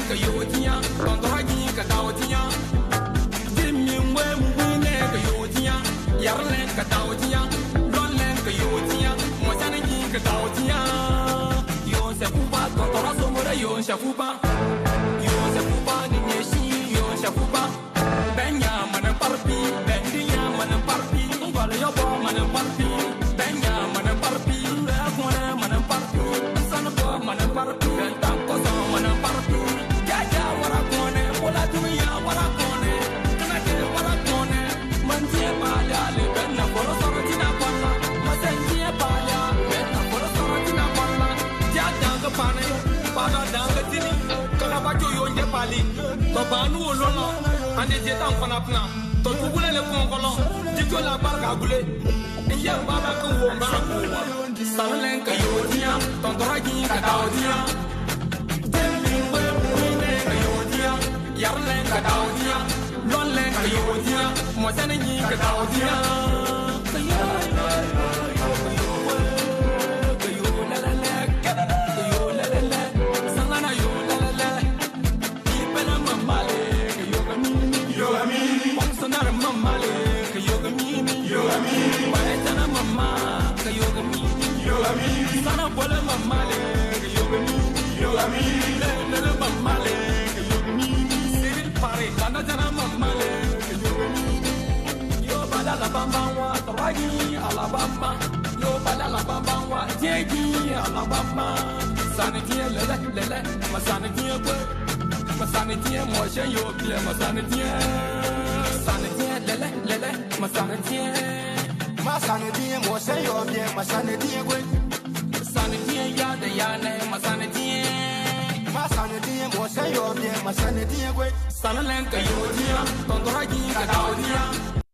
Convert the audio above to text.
个有钱，当多钱个到钱，人民为母那个有钱，伢人个到钱，乱人个有钱，莫想的你个到钱，有些不把当多少什么的有些不把，有些不把你也心有些不把，白娘们能把比，白娘们能把比，我了要把们能把比，白娘们能把比，来过来们能把比，三了把们能把比，人当高手们能把比，家家我来过呢，我来对呀我来过呢，跟那给我来过呢，门前把俩里边那过了啥个进来关了，我身前把俩边那过了啥个进来关了，家当个把呢，把个当个进来，刚刚把酒有人把里，把把路乱了，俺这街当关了不呢，到处过来了光光了，就叫那把个过来。一样把那个我们三人个有钱，当多少钱个到钱，人民为那个有钱，伢人个到钱，乱人个有钱，莫想的你个到钱。Sana bola mama le yoga mi yoga mi le mama le yoga mi siril pare kana jana mama le yoga mi yo bala la bamba wa tragi alabama yo bala la bamba wa jeji alabama sana tie le masana tie ko masana tie mo shen yo pie masana tie le masana tie Masane die mo se yo bien, masane die gwe. Masane die ya de ya ne, masane die. Masane die mo se yo bien, masane die gwe. Sana len ka yo dia, ton to ha ji ka dao dia.